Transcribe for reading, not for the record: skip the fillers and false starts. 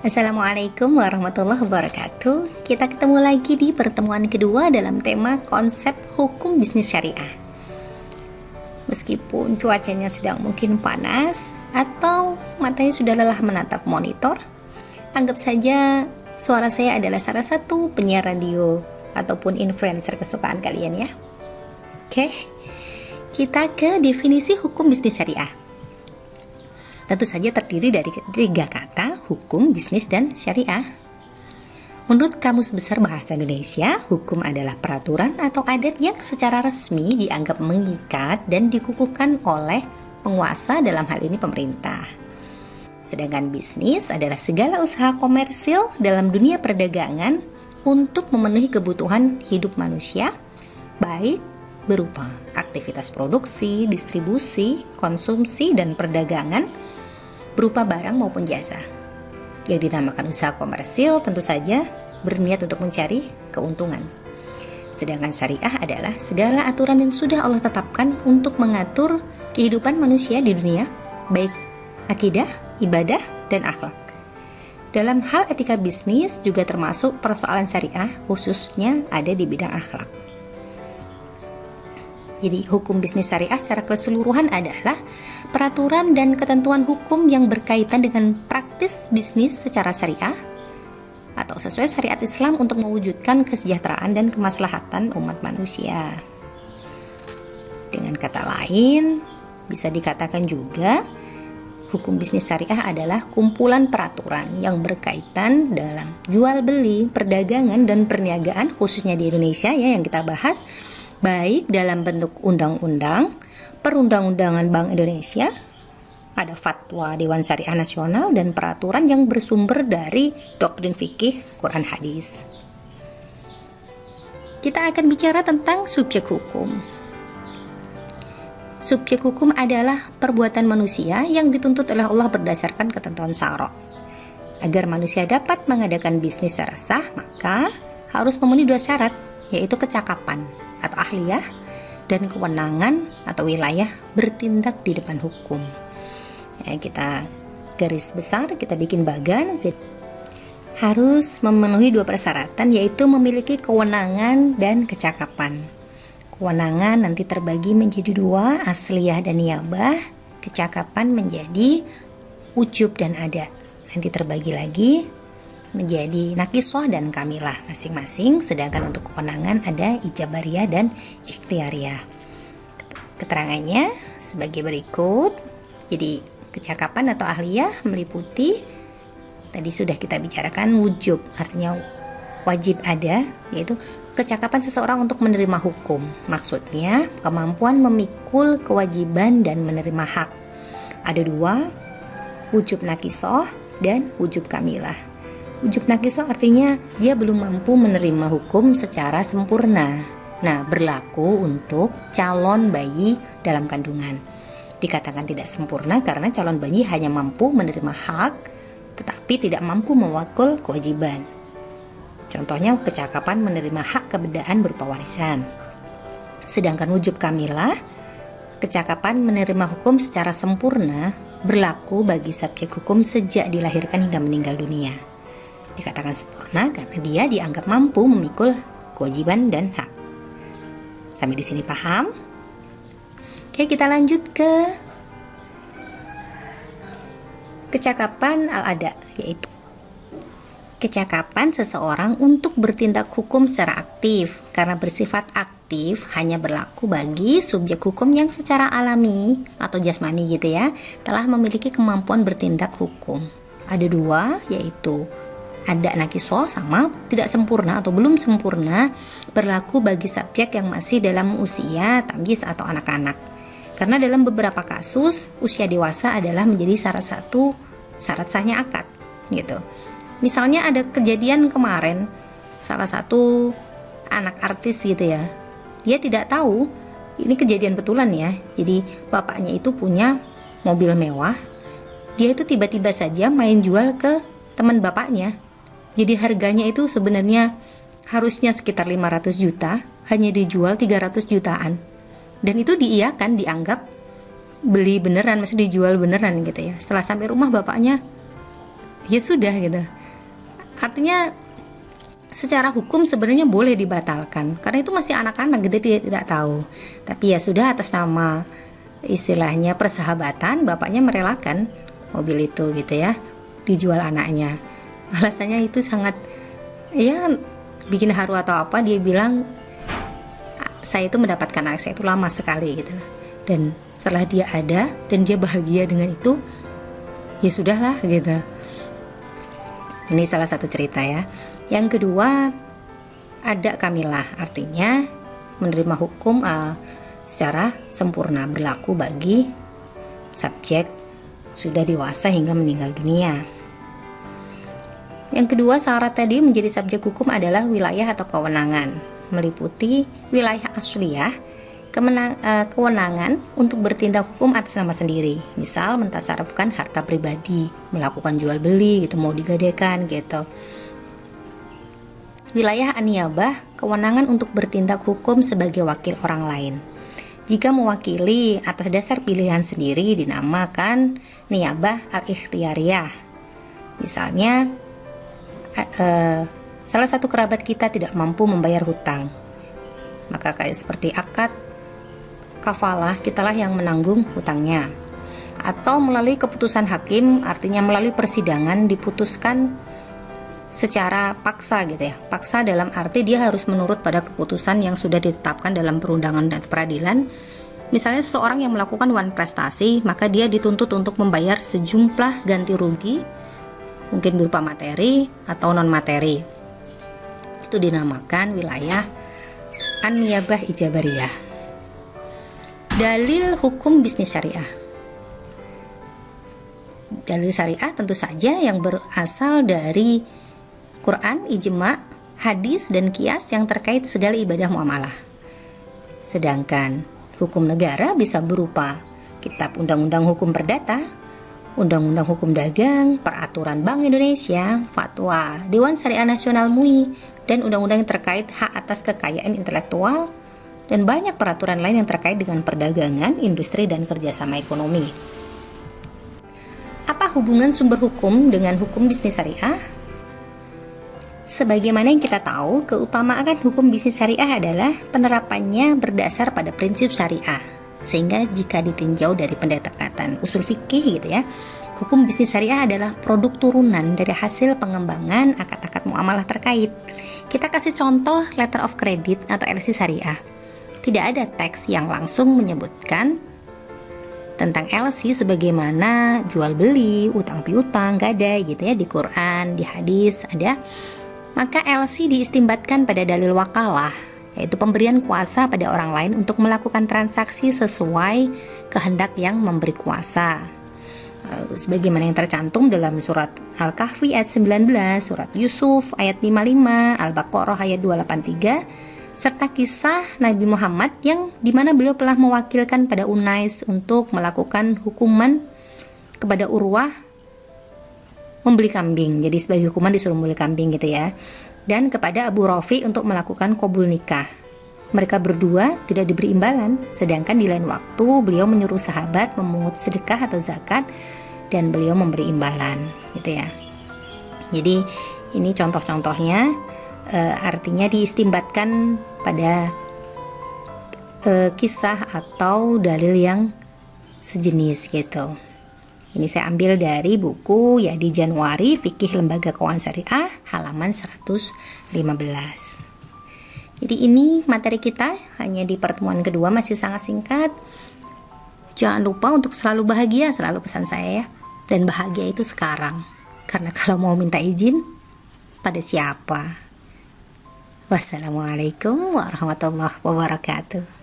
Assalamualaikum warahmatullahi wabarakatuh. Kita ketemu lagi di pertemuan kedua dalam tema konsep hukum bisnis syariah. Meskipun cuacanya sedang mungkin panas atau matanya sudah lelah menatap monitor, anggap saja suara saya adalah salah satu penyiar radio ataupun influencer kesukaan kalian ya. Oke, kita ke definisi hukum bisnis syariah. Tentu saja terdiri dari tiga kata, hukum, bisnis, dan syariah. Menurut Kamus Besar Bahasa Indonesia, hukum adalah peraturan atau adat yang secara resmi dianggap mengikat dan dikukuhkan oleh penguasa, dalam hal ini pemerintah. Sedangkan bisnis adalah segala usaha komersil dalam dunia perdagangan untuk memenuhi kebutuhan hidup manusia, baik berupa aktivitas produksi, distribusi, konsumsi, dan perdagangan berupa barang maupun jasa. Yang dinamakan usaha komersil tentu saja berniat untuk mencari keuntungan. Sedangkan syariah adalah segala aturan yang sudah Allah tetapkan untuk mengatur kehidupan manusia di dunia, baik akidah, ibadah, dan akhlak. Dalam hal etika bisnis juga termasuk persoalan syariah, khususnya ada di bidang akhlak. Jadi hukum bisnis syariah secara keseluruhan adalah peraturan dan ketentuan hukum yang berkaitan dengan praktis bisnis secara syariah atau sesuai syariat Islam untuk mewujudkan kesejahteraan dan kemaslahatan umat manusia. Dengan kata lain, bisa dikatakan juga hukum bisnis syariah adalah kumpulan peraturan yang berkaitan dalam jual beli, perdagangan, dan perniagaan, khususnya di Indonesia ya yang kita bahas, baik dalam bentuk undang-undang, perundang-undangan Bank Indonesia, ada fatwa Dewan Syariah Nasional, dan peraturan yang bersumber dari doktrin fikih Quran hadis. Kita akan bicara tentang subjek hukum. Subjek hukum adalah perbuatan manusia yang dituntut oleh Allah berdasarkan ketentuan syara'. Agar manusia dapat mengadakan bisnis secara sah, maka harus memenuhi dua syarat, yaitu kecakapan atau ahliyah dan kewenangan atau wilayah bertindak di depan hukum. Ya, kita garis besar, kita bikin bagan, jadi harus memenuhi dua persyaratan, yaitu memiliki kewenangan dan kecakapan. Kewenangan nanti terbagi menjadi dua, asliyah dan niyabah. Kecakapan menjadi ujub dan ada. Nanti terbagi lagi menjadi nakiswah dan kamilah masing-masing, sedangkan untuk kewenangan ada ijabariyah dan ikhtiariyah. Keterangannya sebagai berikut. Jadi kecakapan atau ahliyah meliputi, tadi sudah kita bicarakan, wujub, artinya wajib ada, yaitu kecakapan seseorang untuk menerima hukum. Maksudnya kemampuan memikul kewajiban dan menerima hak. Ada dua, wujub nakisoh dan wujub kamilah. Wujub nakisoh artinya dia belum mampu menerima hukum secara sempurna. Nah, berlaku untuk calon bayi dalam kandungan. Dikatakan tidak sempurna karena calon bayi hanya mampu menerima hak, tetapi tidak mampu mewakil kewajiban. Contohnya kecakapan menerima hak kebedaan berupa warisan. Sedangkan wujub kamilah, kecakapan menerima hukum secara sempurna, berlaku bagi subjek hukum sejak dilahirkan hingga meninggal dunia. Dikatakan sempurna karena dia dianggap mampu memikul kewajiban dan hak. Sampai di sini paham? Oke, kita lanjut ke kecakapan al-ada, yaitu kecakapan seseorang untuk bertindak hukum secara aktif. Karena bersifat aktif hanya berlaku bagi subjek hukum yang secara alami atau jasmani gitu ya, telah memiliki kemampuan bertindak hukum. Ada dua, yaitu ada nakisoh sama tidak sempurna atau belum sempurna, berlaku bagi subjek yang masih dalam usia tamyiz atau anak-anak. Karena dalam beberapa kasus usia dewasa adalah menjadi salah satu syarat sahnya akad gitu. Misalnya ada kejadian kemarin, salah satu anak artis gitu ya, dia tidak tahu ini kejadian betulan ya. Jadi bapaknya itu punya mobil mewah, dia itu tiba-tiba saja main jual ke teman bapaknya. Jadi harganya itu sebenarnya harusnya sekitar 500 juta, hanya dijual 300 jutaan. Dan itu diiyakan, dianggap beli beneran, maksudnya dijual beneran gitu ya. Setelah sampai rumah bapaknya ya sudah gitu. Artinya secara hukum sebenarnya boleh dibatalkan karena itu masih anak-anak gitu, dia tidak tahu. Tapi ya sudah, atas nama istilahnya persahabatan, bapaknya merelakan mobil itu gitu ya, dijual anaknya. Alasannya itu sangat ya bikin haru atau apa, dia bilang saya itu mendapatkan anak saya itu lama sekali gitu lah. Dan setelah dia ada dan dia bahagia dengan itu, ya sudahlah gitu. Ini salah satu cerita ya. Yang kedua, ada kamilah, artinya menerima hukum secara sempurna, berlaku bagi subjek sudah dewasa hingga meninggal dunia. Yang kedua, syarat tadi menjadi subjek hukum adalah wilayah atau kewenangan, meliputi wilayah asliyah, kewenangan untuk bertindak hukum atas nama sendiri, misal mentasarufkan harta pribadi, melakukan jual beli gitu, mau digadaikan gitu. Wilayah aniyabah, kewenangan untuk bertindak hukum sebagai wakil orang lain. Jika mewakili atas dasar pilihan sendiri dinamakan niyabah al-ikhtiyariyah. Misalnya salah satu kerabat kita tidak mampu membayar hutang, maka kayak seperti akad kafalah, kitalah yang menanggung hutangnya. Atau melalui keputusan hakim, artinya melalui persidangan diputuskan secara paksa gitu ya. Paksa dalam arti dia harus menurut pada keputusan yang sudah ditetapkan dalam perundangan dan peradilan. Misalnya seseorang yang melakukan wan prestasi, maka dia dituntut untuk membayar sejumlah ganti rugi, mungkin berupa materi atau non materi. Itu dinamakan wilayah an-niyabah ijabariyah. Dalil hukum bisnis syariah. Dalil syariah tentu saja yang berasal dari Quran, ijma, hadis, dan qiyas yang terkait segala ibadah muamalah. Sedangkan hukum negara bisa berupa kitab undang-undang hukum perdata, undang-undang hukum dagang, peraturan Bank Indonesia, fatwa Dewan Syariah Nasional MUI, dan undang-undang yang terkait hak atas kekayaan intelektual, dan banyak peraturan lain yang terkait dengan perdagangan, industri, dan kerjasama ekonomi. Apa hubungan sumber hukum dengan hukum bisnis syariah? Sebagaimana yang kita tahu, keutamaan hukum bisnis syariah adalah penerapannya berdasar pada prinsip syariah. Sehingga jika ditinjau dari pendekatan usul fikih gitu ya, hukum bisnis syariah adalah produk turunan dari hasil pengembangan akad-akad muamalah terkait. Kita kasih contoh letter of credit atau LC syariah. Tidak ada teks yang langsung menyebutkan tentang LC sebagaimana jual beli, utang piutang, gadai gitu ya, di Quran, di hadis ada. Maka LC diistimbatkan pada dalil wakalah, yaitu pemberian kuasa pada orang lain untuk melakukan transaksi sesuai kehendak yang memberi kuasa. Sebagaimana yang tercantum dalam surat Al-Kahfi ayat 19, surat Yusuf ayat 55, Al-Baqarah ayat 283, serta kisah Nabi Muhammad yang dimana beliau telah mewakilkan pada Unais untuk melakukan hukuman kepada Urwah membeli kambing. Jadi sebagai hukuman disuruh membeli kambing gitu ya. Dan kepada Abu Rafi untuk melakukan qabul nikah. Mereka berdua tidak diberi imbalan, sedangkan di lain waktu beliau menyuruh sahabat memungut sedekah atau zakat dan beliau memberi imbalan gitu ya. Jadi ini contoh-contohnya, artinya diistimbatkan pada kisah atau dalil yang sejenis gitu. Ini saya ambil dari buku Yadi Januari Fikih Lembaga Keuangan Syariah halaman 115. Jadi ini materi kita hanya di pertemuan kedua, masih sangat singkat. Jangan lupa untuk selalu bahagia, selalu pesan saya ya. Dan bahagia itu sekarang. Karena kalau mau minta izin pada siapa? Wassalamualaikum warahmatullahi wabarakatuh.